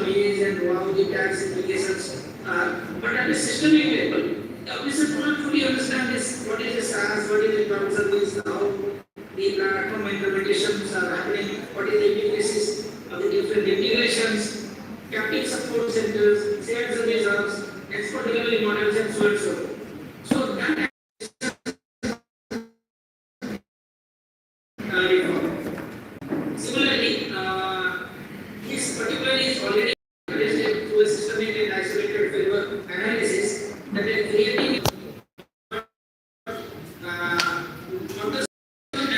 ways and how the tax implications are, but at a systemic level, the officer do not fully understand this. What is the SaaS? What is the cloud service? How the platform implementations are happening? What is the implications of the different integrations, captive support centers, shared service hubs, export delivery models, and so on and so forth. So that similarly, this particular is already addressed through a systematic and isolated framework analysis that is creating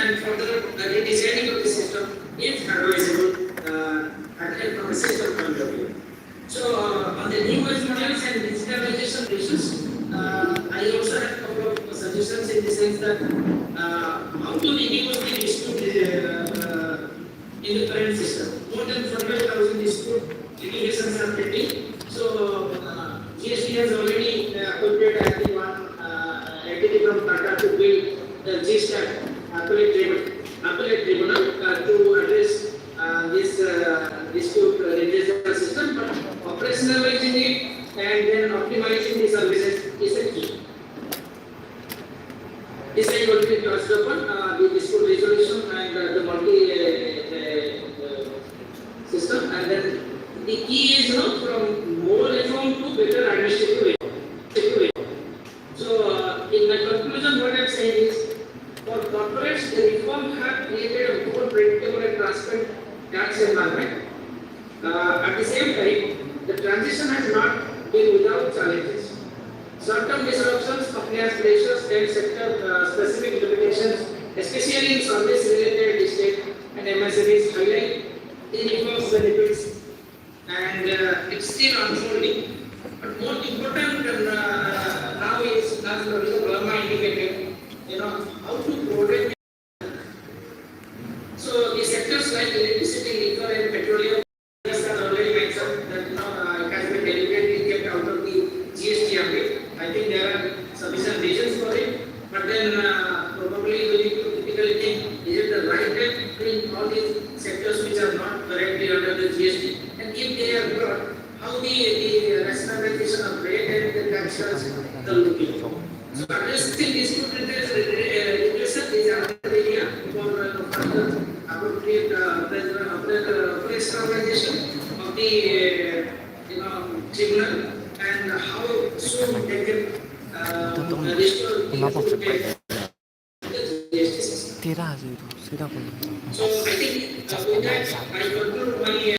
and further redesigning of the system is advisable from a system point of view. So, on the new wage models and digitalization issues, I also have a couple of suggestions in the sense that how to reduce the dispute in the current system. More than 45,000 dispute litigations are pending. So, GST has already appointed one entity from Tata to build the GST appellate tribunal to address this dispute redressal system, but operationalizing it and then optimizing the services is a key. This I already touched upon the dispute resolution and the multi system, and then the key is from more reform to better administrative way. So in my conclusion, what I am saying is, for corporates, the reform have created a more predictable and transparent tax environment. At the same time, the transition has not been without challenges. Short-term disruptions, compliance pressures, and sector-specific limitations, especially in service-related state and MSMEs, highlight the reform's benefits, and it's still unfolding. But more important now is, as Brahma indicated, how to protect. So the sectors like electricity, liquor, and petroleum are already mentioned that it has been deliberately kept out of the GST ambit. I think there are sufficient reasons for it, but then probably we need to typically think, is it the right time to bring all these sectors which are not currently under the GST, and if they are brought, how the rationalization of rate and the taxes are looking for. So addressing dispute redressal is another area for further appropriate operationalization of the tribunal and how soon they can restore the GST system. So I think with that I conclude my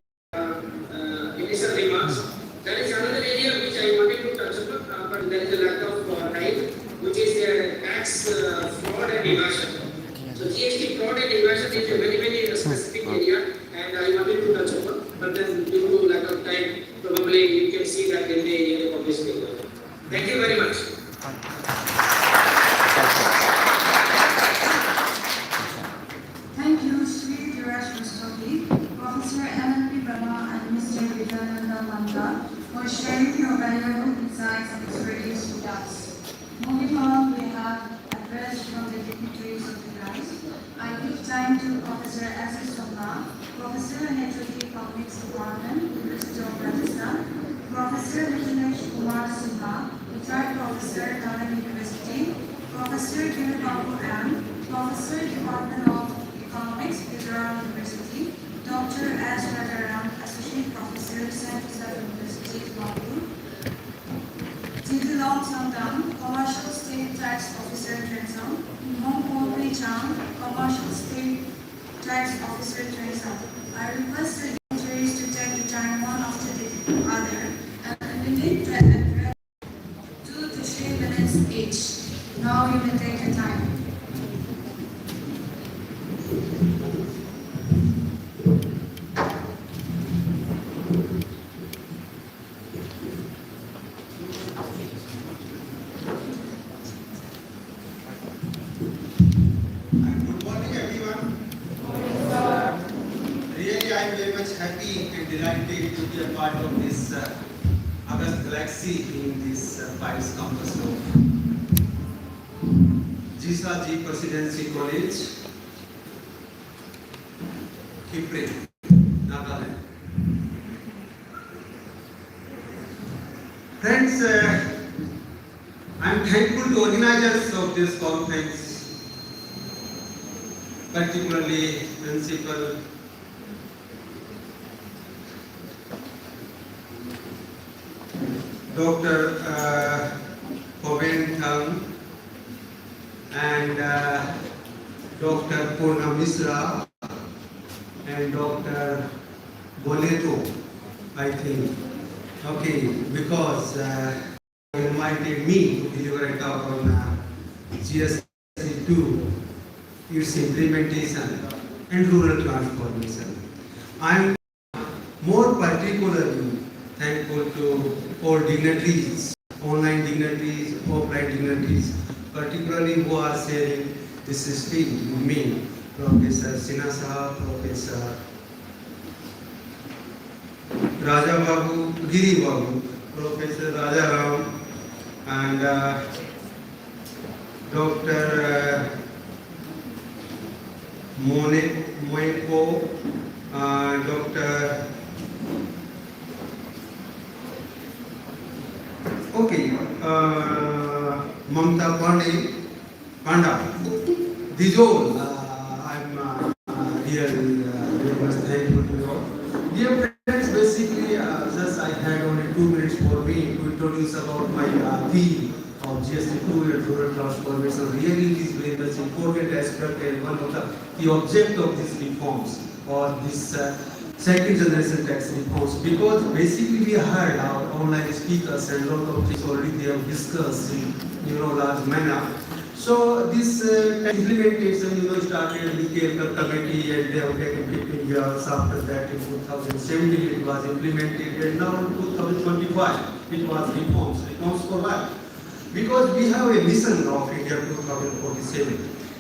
initial remarks. There is another area which I wanted to touch upon, but there is a lack of time, which is tax fraud and evasion. So GST fraud and evasion is a very specific area, and I wanted to touch upon, but then due to lack of time, probably you can see that in the published paper. Thank you very much. Thank you, Sri Dhiraj Mustogi, Professor M.L.P. Brahma, and Mr. Vijayananda Manda, for sharing your valuable insights and expertise with us. Moving on, we have address from the dignitaries of the class. I give time to Professor S.S. Somna, Professor and Head of the Economics Department, University of Rajasthan, Professor Vijayesh Kumar Sinha, Retired Professor, Nalanda University, Professor Girubabu M., Professor, Department of Economics, Gujarat University, Dr. S. Rajaram, Associate Professor, Central South University, Bangalore, Tidulong Sangdam, Commercial State Tax Officer, Trensum, Mongpol Chang, Commercial State Tax Officer, Trensum. I request the dignitaries to take the time one after the other and limit the address 2 to 3 minutes each. Now you may take your time. Good morning, everyone. Really, I am very much happy and delighted to be a part of this August Galaxy in this Paris campus of ZISAJI Presidency College, Kipre, Nagaland. Friends, I am thankful to organizers of this conference, particularly Principal Dr. Hoben Thang and Dr. Purna Misra and Dr. Boneto, I think. Okay, because they invited me to deliver a talk on GST2, its implementation and rural transformation. I am more particularly thankful to all dignitaries, online dignitaries, offline dignitaries, particularly who are sharing this stage with me, Professor Sinha Sahab, Professor Raja Babu, Giri Babu, Professor Raja Ram, and Dr. Moeko, Dr. Mamta Panda. These all, I'm really very much thankful to you all. Dear friends, basically, just I had only 2 minutes for me to introduce about my theme of GST2 and rural transformation. Really, it is very much important aspect and one of the object of these reforms or this second generation tax reforms, because basically we heard our online speakers and a lot of things already they have discussed in large manner. So this implementation started with the committee and they have taken 15 years. After that in 2017 it was implemented and now in 2025 it was reforms. Reforms for what? Because we have a mission of India 2047.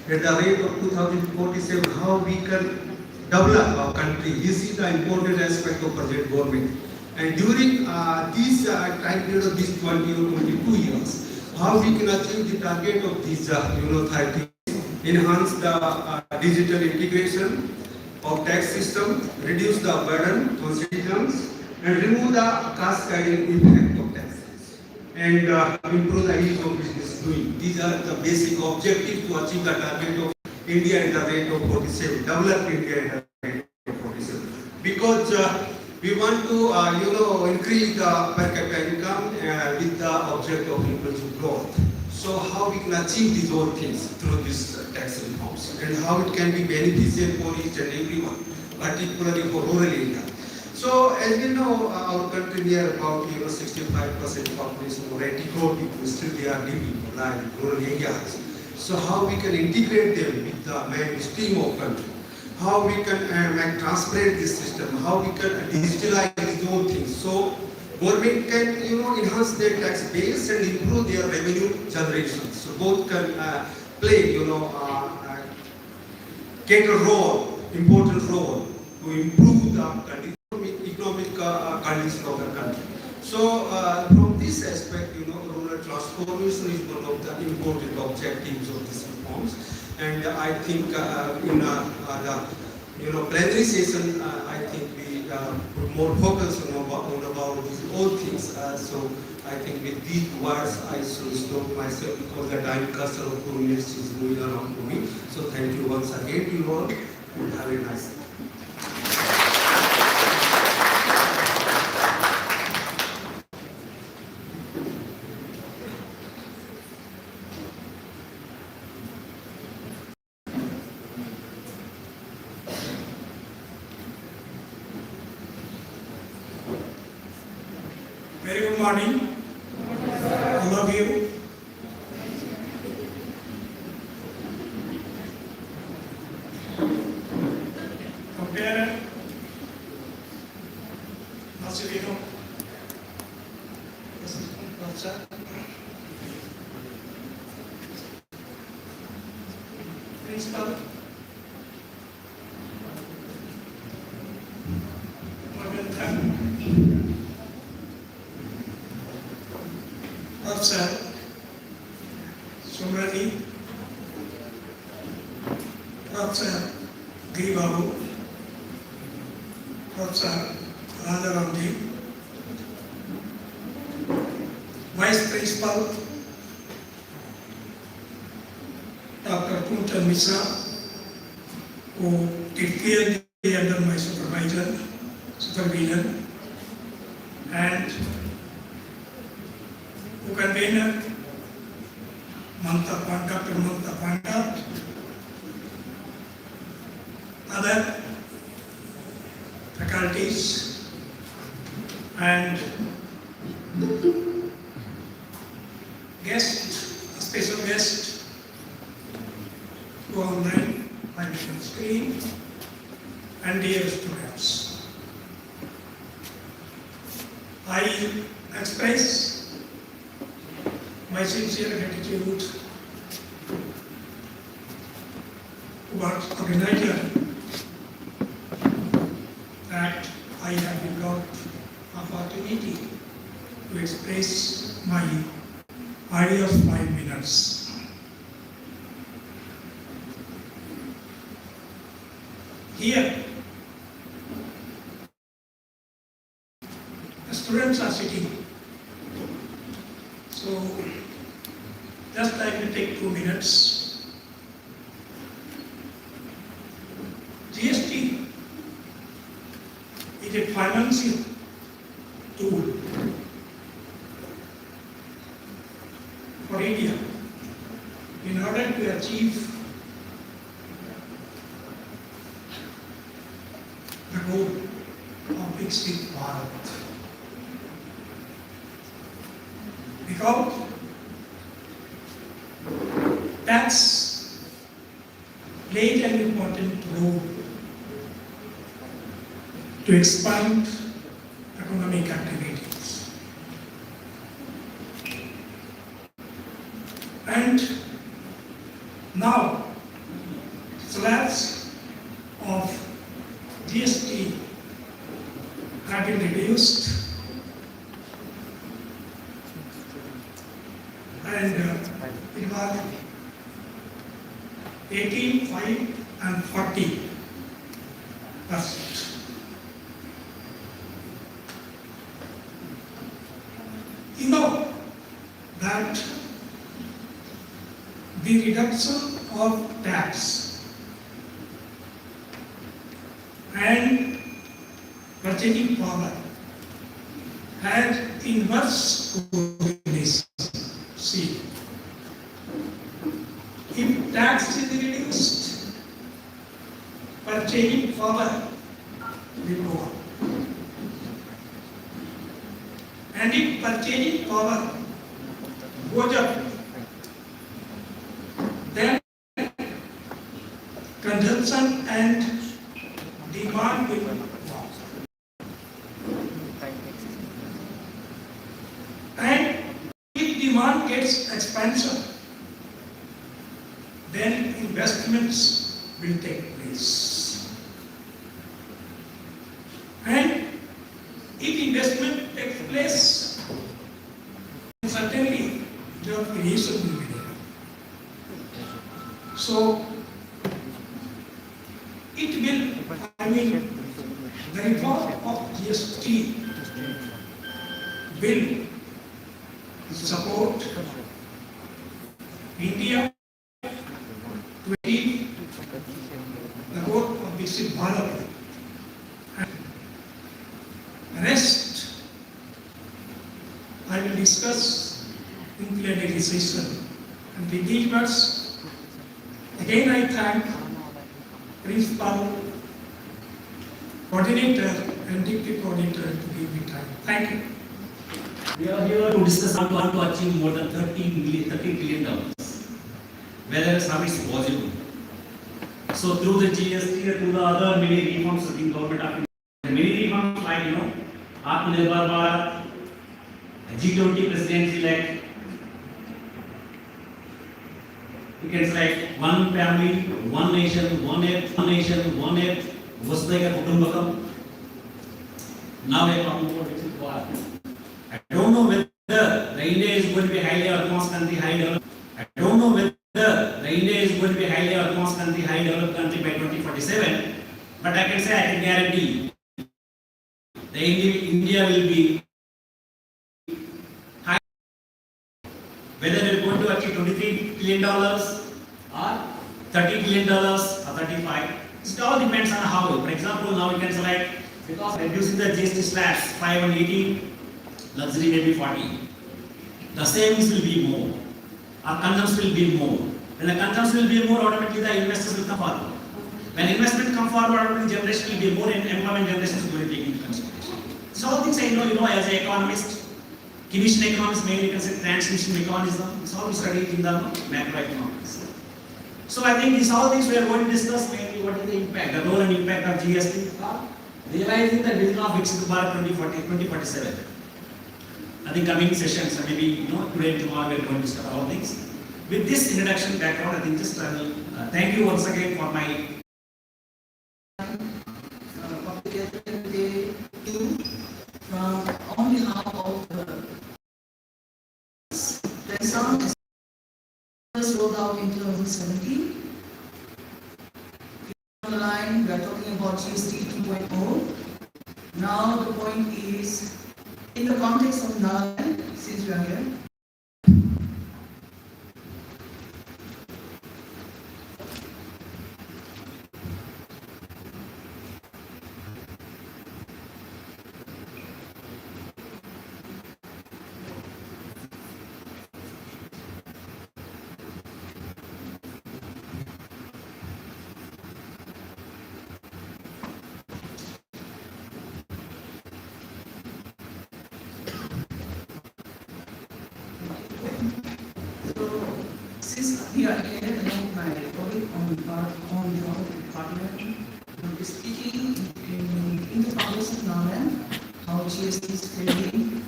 At the rate of 2047, how we can develop our country. This is the important aspect of present government. And during this time period of these 20 or 22 years, how we can achieve the target of these 30, enhance the digital integration of tax system, reduce the burden on citizens, and remove the cascading impact of taxes, and improve the ease of business doing. These are the basic objectives to achieve the target of India at the rate of 47, develop India at the rate of 47. Because we want to increase the per capita income with the object of inclusive growth. So how we can achieve these all things through these tax reforms and how it can be beneficial for each and everyone, particularly for rural India. So as we know, our country we are about 65% population or 80 crore people still they are living in rural areas. So how we can integrate them with the mainstream of country, how we can make transparent this system, how we can digitalize these own things. So government can enhance their tax base and improve their revenue generation. So both can play get a role, important role to improve the economic condition of the country. So from this aspect, rural transformation is one of the important objectives of these reforms. And I think in the plenary session, I think we put more focus on about these all things. So I think with these words, I should stop myself because the time cursor of 2 minutes is going around to me. So thank you once again to you all and have a nice day. Very good morning, all of you. Compare Marcelino, Principal, Professor Sumrani, Professor Giri Babu, Professor Raja Ramji, Principal, Dr. Kuntal Mishra, who did PhD under my supervision, and co-convener Dr. Mamta Panda, other faculties, and special guest who are online on the screen, and dear students. I express my sincere gratitude towards the organizer that I have been got opportunity to express my idea of 5 minutes. Here, the students are sitting. So, just I will take 2 minutes. GST is a financial tool for India in order to achieve the goal of Viksit Bharat. Because tax played an important role to expand economic activities. And now slabs of GST have been reduced, and it was 18, 5 and 40%. You know that the reduction of tax and purchasing power had inverse correlation. See, if tax is reduced, purchasing power will go up. And if purchasing power goes up, then consumption and demand will go up. And if demand gets expansion, then investments will take place. And if investment takes place, certainly job creation will be there. So, it will, the reform of GST will support India to achieve the goal of Viksit Bharat. And rest, I will discuss in plenary session. And with these words, again I thank Principal, Coordinator and Deputy Coordinator to give me time. Thank you. We are here to discuss how to achieve more than $30 billion. Whether some is possible. So through the GST or through the other many reforms of the government of India, many reforms like Atmanirbhar Bharat, G20 presidency, like you can select one family, one nation, one earth, Vasudhaiva Kutumbakam. Now we are talking about Viksit Bharat. I don't know whether the India is going to be highly advanced country, high developed. I don't know whether the India is going to be highly advanced country, high developed country by 2047. But I can say, I can guarantee, the India will be whether we're going to achieve $23 billion or $30 billion or 35. It all depends on how. For example, now we can select, because reducing the GST slabs 5 and 18, luxury may be 40. The savings will be more. Our consumption will be more. When the consumption will be more, automatically the investors will come forward. When investment come forward, automatically generation will be more, and employment generation is going to take into consideration. So all things I know, as an economist, Keynesian economics, mainly you can say transmission mechanism, it's all studied in the macroeconomics. So I think these all things we are going to discuss mainly what is the impact, the role and impact of GST, realizing the vision of Viksit Bharat 2047. I think coming sessions, maybe today and tomorrow we are going to discuss all things. With this introduction background, I think just I will thank you once again for my from on behalf of the song was rolled out in 2017. On the line, we are talking about GST 2.0. Now the point is, in the context of Nagaland, since we are here, since we are here along my colleague on the department, we'll be speaking in the context of Nagaland, how GST is faring,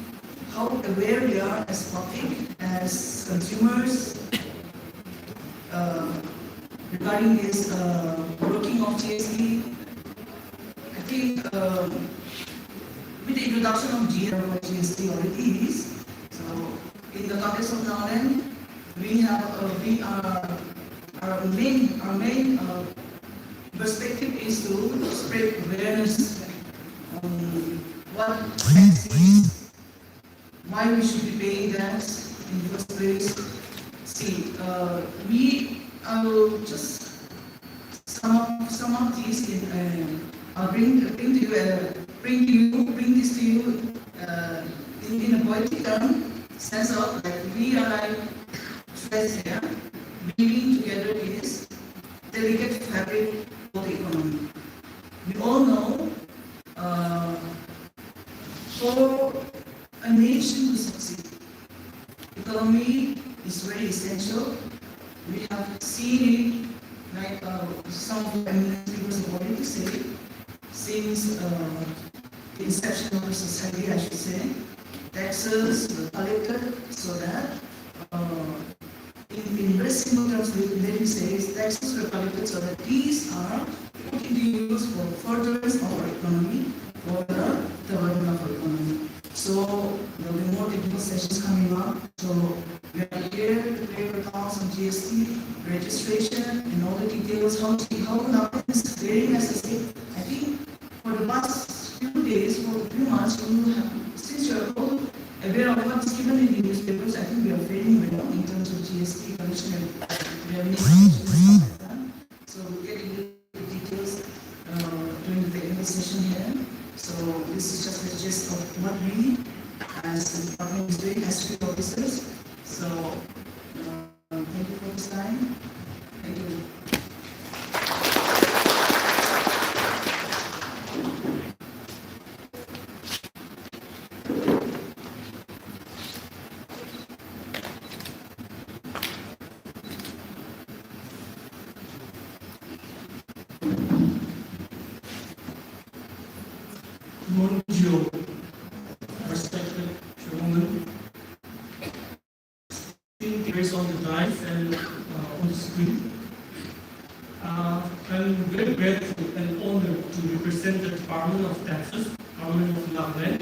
how aware we are as public, as consumers, regarding this working of GST. I think with the introduction of GST already is, so in the context of Nagaland, our main perspective is to spread awareness on what tax is, why we should be paying tax in the first place. See, I will just sum up these in bring this to you in a poetic term, sense of like we are like threads here, weaving together this delicate fabric of the economy. We all know for a nation to succeed, economy is very essential. We have seen it, like some of the eminent speakers have already said, since the inception of the society, I should say, taxes were collected so that, in very simple terms, let me say, taxes were collected so that these are put into use for furtherance of our economy, for the development of our economy. So there will be more technical sessions coming up. So we are here to clear the talks on GST, registration, and all the details, how Nagaland is faring as a state. I think for the past few days, for a few months, since you are all aware of what's given in the newspapers, I think we are faring well in terms of GST collection and revenue collection and stuff like that. So we'll get into the details during the technical session here. So this is just a gist of what we, as the department is doing as field officers. So thank you for this time. Thank you. Bonjour, respected gentlemen. Here on the drive and on the screen. I'm very grateful and honored to represent the Department of Taxes, Government of Nagaland,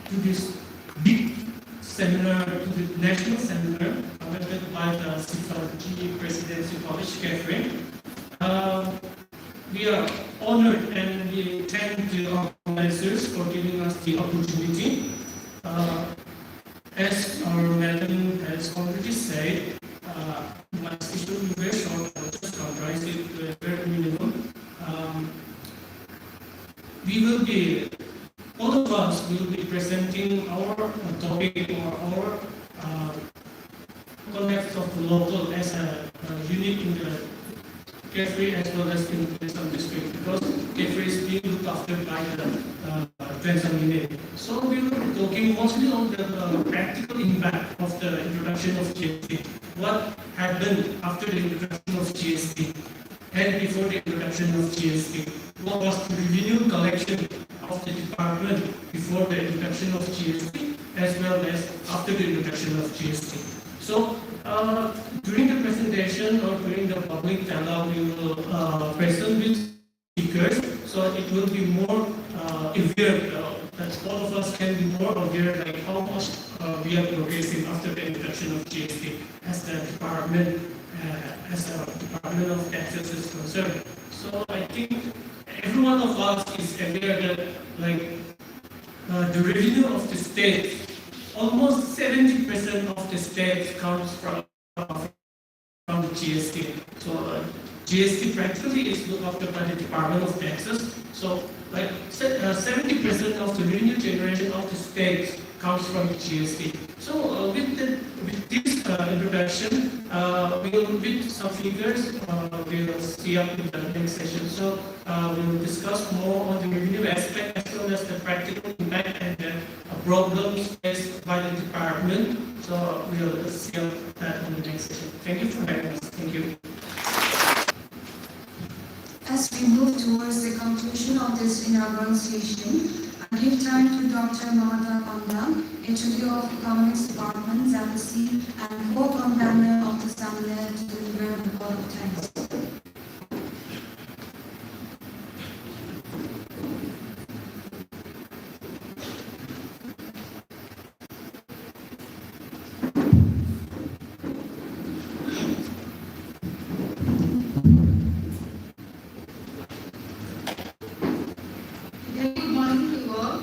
to this big seminar, to the national seminar conducted by the ZISAJI Presidency College, Catherine. We are honored and we thank the organizers for giving us the opportunity. As our Madam as already said, my speech will be very short. I'll just summarize it to a very minimum. All of us will be presenting our topic or our context of the local as a unit in the Kefri as well as in the Quezon district, because Kefri is being looked after by the Quezon unit. So we will be talking mostly on the practical impact of the introduction of GST. What happened after the introduction of GST and before the introduction of GST? What was the revenue collection of the department before the introduction of GST as well as after the introduction of GST? So during the presentation or during the public dialogue, we will present with speakers, so it will be more aware that all of us can be more aware like how much we are progressing after the introduction of GST as the department of taxes is concerned. So I think every one of us is aware that the revenue of the state, almost 70% of the state comes from the GST. So GST practically is looked after by the Department of Taxes. So 70% of the revenue generation of the state comes from the GST. So with this introduction, we will with some figures we will see up in the next session. So we will discuss more on the revenue aspect as well as the practical impact and the problems faced by the department. So we will see that in the next session. Thank you for having us. Thank you. As we move towards the conclusion of this inaugural session, I give time to Dr. Mahata Panda, HOD of Economics Department, ZISAJI, and co-convener of the seminar to deliver a report of thanks. Good morning to you all.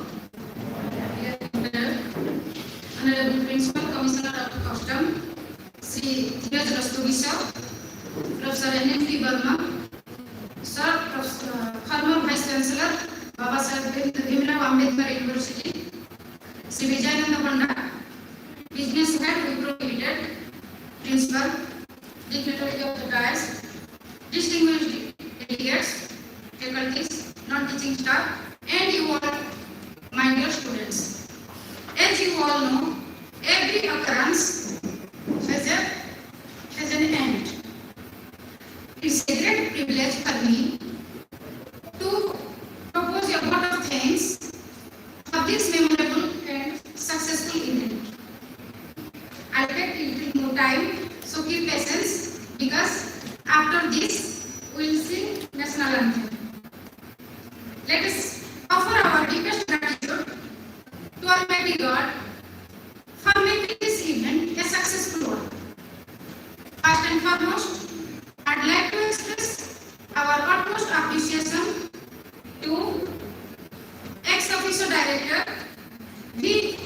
Honorable Principal Commissioner of Custom, Sri ZISAJI Sir, Professor N.M.P. Burma, Sir, former Vice Chancellor, Baba Saheb Bhimrao Ambedkar University, Sri Vijayananda Panda, Business Head Wipro Limited, Principal, Dignitary of the Dais, distinguished delegates, faculties, non-teaching staff, and you all, my dear students. As you all know, every occurrence has an end. It's a great privilege for me to propose a vote of thanks for this memorable and successful event. I'll take a little more time, so keep patience, because after this, we will sing national anthem. Let us offer our deepest gratitude to Almighty God for making this event a successful one. First and foremost, I'd like to express our utmost appreciation to ex-officio director V.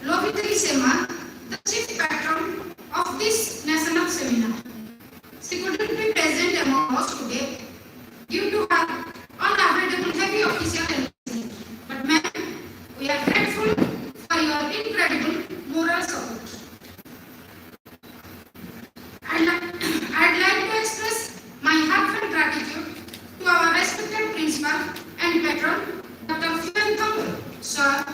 Lovitri Sema, the chief patron of this national seminar. She couldn't be present among us today due to her unavoidable heavy official engagement. But ma'am, we are grateful for your incredible moral support. I'd like to express my heartfelt gratitude to our respected principal and patron, Dr. Fiantham Sir,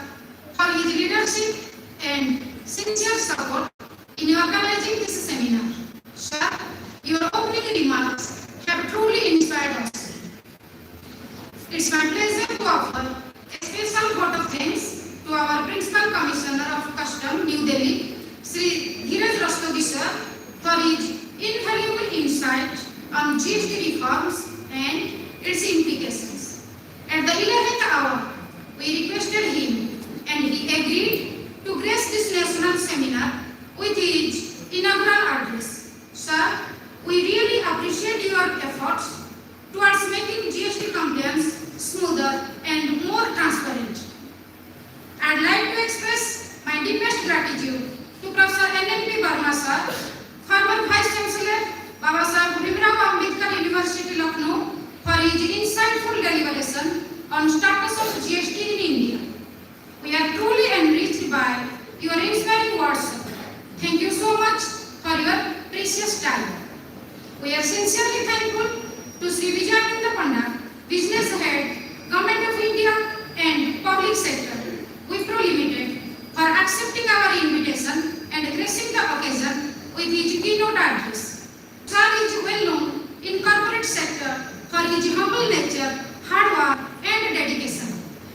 for his leadership and sincere support in organizing this seminar. Sir, your opening remarks have truly inspired us. It's my pleasure to offer a special vote of thanks to our Principal Commissioner of Custom, New Delhi, Sri ZISAJI Sir, for his invaluable insight on GST reforms and its implications. At the 11th hour, we requested him and he agreed to grace this national seminar with his inaugural address. Sir, we really appreciate your efforts towards making GST compliance smoother and more transparent. I'd like to express my deepest gratitude to Professor N.M.P. Verma sir, former Vice Chancellor Baba Saheb Bhimrao Ambedkar University Lucknow, for his insightful deliberation on status of GST in India. We are truly enriched by your inspiring words, sir. Thank you so much for your precious time. We are sincerely thankful to Sri Vijayananda Pandya, Business Head, Government of India and Public Sector, Wipro Limited, for accepting our invitation and gracing the occasion with his keynote address. Sir is well known in corporate sector for his humble nature, hard work and dedication.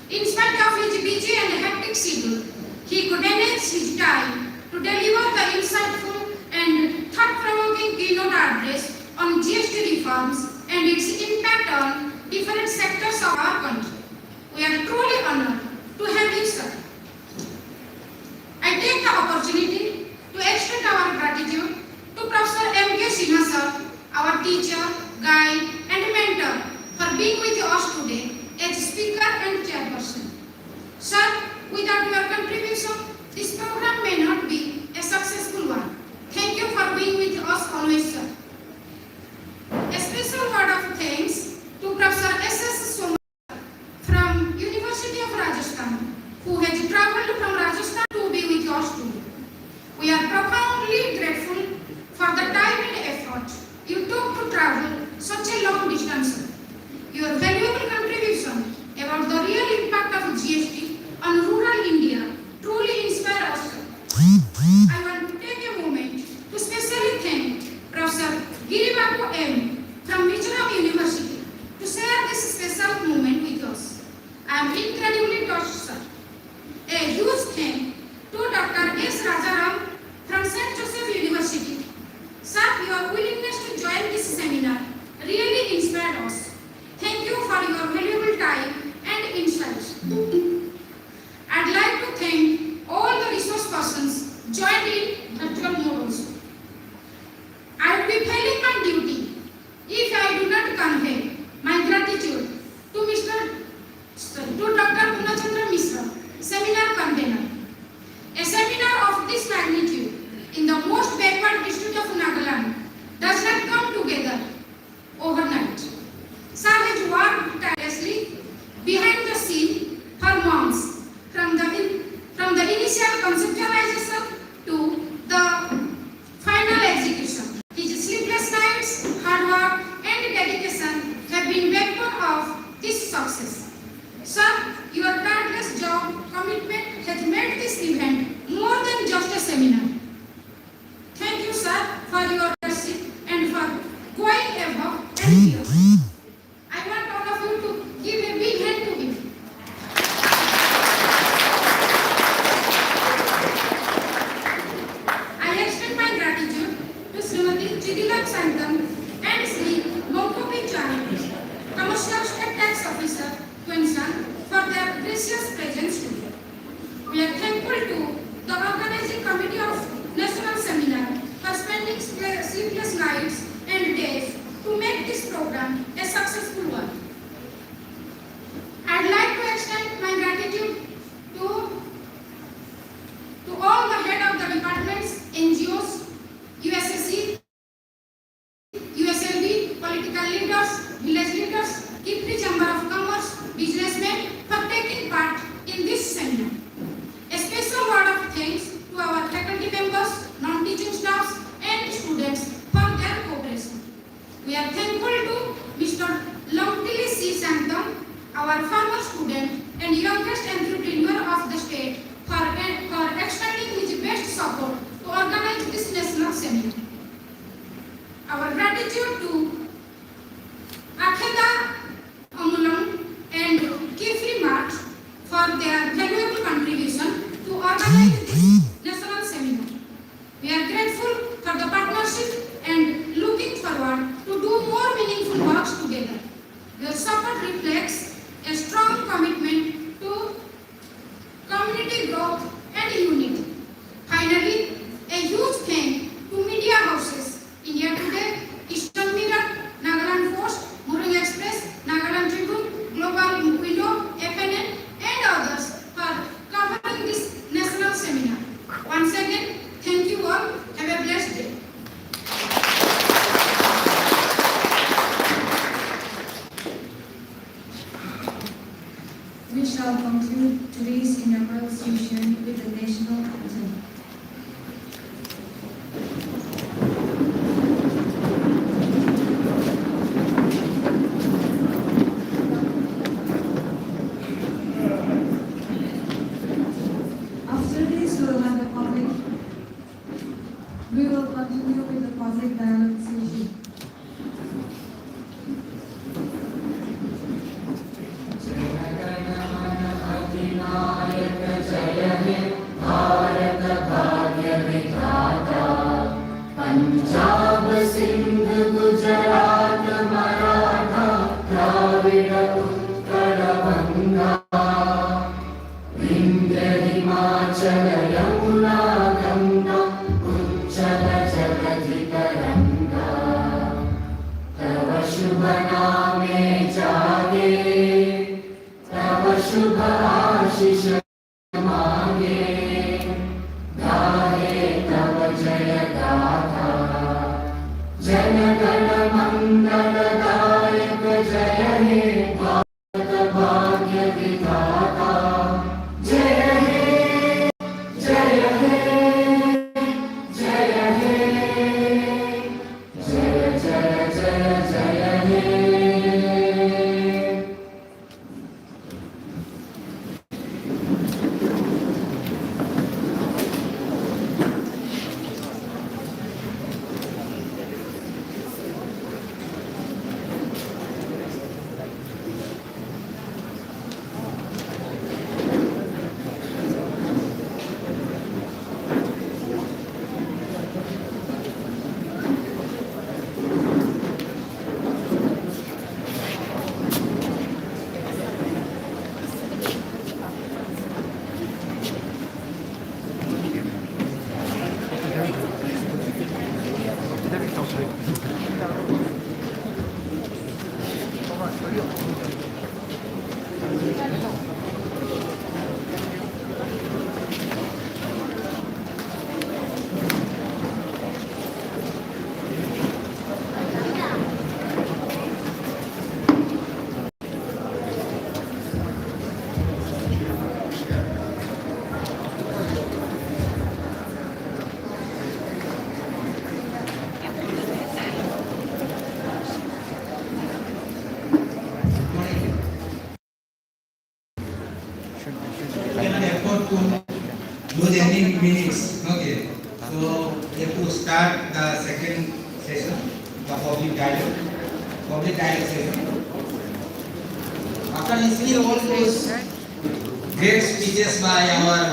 In spite of his busy and hectic schedule, he could manage his time to deliver the insightful and thought-provoking keynote address on GST reforms and its impact on different sectors of our country. We are truly honored to have you, sir. I take the opportunity to extend our gratitude to Professor M.K. Sinha sir, our teacher, guide and mentor, for being with us today as speaker and chairperson. Sir, without your contribution, this program may not be a successful one. Thank you for being with us always, sir. A special word of thanks to Professor S.S. Somar from University of Rajasthan, who has travelled from Rajasthan to be with us today. We are profoundly grateful for the time and effort you took to travel such a long distance. Your valuable contribution about the real impact of GST on rural India truly inspires us. I want to take a moment to specially thank Professor Giribabu M. from Mizoram University to share this special moment with us. I am incredibly touched, sir. A huge thank to Dr. S. Rajaram from St. Joseph University. Sir, your willingness to join this seminar really inspired us. Thank you for your valuable time and insights. I'd like to thank all the resource persons joined in virtual mode also. I would be failing my duty if I do not convey my gratitude to Dr. Punachandra Mishra, seminar convener. A seminar of this magnitude in the most backward district of Nagaland does not come together overnight. Sir has worked tirelessly behind the scene for months, from the initial conceptualization to the final execution. His sleepless nights, hard work and dedication have been backbone of this success. Sir, your tireless job commitment has made this event more than just a seminar. Thank you, sir, for your leadership and for going above and beyond. I want all of you to give a big hand to him. I extend my gratitude to Srimati Chidilak Santam and Sri Mokopi Chari, Commercial State Tax Officer, Queensland, for their precious presence today. We are thankful to the organizing committee of National Seminar for spending sleepless nights and days to make this program a successful one. I'd like to extend my gratitude to all the head of the departments, NGOs, USSC, USLB, political leaders, village leaders, Kipri Chamber of Commerce, businessmen for taking part in this seminar. A special word of thanks to our faculty members, non-teaching staffs and students for their cooperation. We are thankful to Mr. Longtili C. Santam, our former student and youngest entrepreneur of the state, for extending his best support to organize this national seminar. Our gratitude to Akheda Amulam and Kifri Mart for their valuable contribution to organize this national seminar. We are grateful for the partnership and looking forward to do more meaningful works together. Your support reflects a strong commitment to community growth and unity. Finally, a huge thank to media houses India Today, Eastern Mirror, Nagaland Post, Murung Express, Nagaland Tribune, Global Window, FNN and others for covering this national seminar. Once again, member institution with the national anthem. After this, we will continue with the public dialogue session. Punjab Sindh Gujarat Maratha Dravid Utkal बंगा विंध्य हिमाचल यमुना गंगा उच्चल जलधि तरंगा तव शुभ नामे जागे तव शुभ आशीष मांगे गाहे तव जय गाथा जन गण मंगल दायक जय हे भारत भाग्य विधाता जय हे जय हे जय हे जय जय जय जय हे Cannot afford to lose any minutes. Okay. So we have to start the second session, the public dialogue. Public dialogue session. After listening all those great speeches by our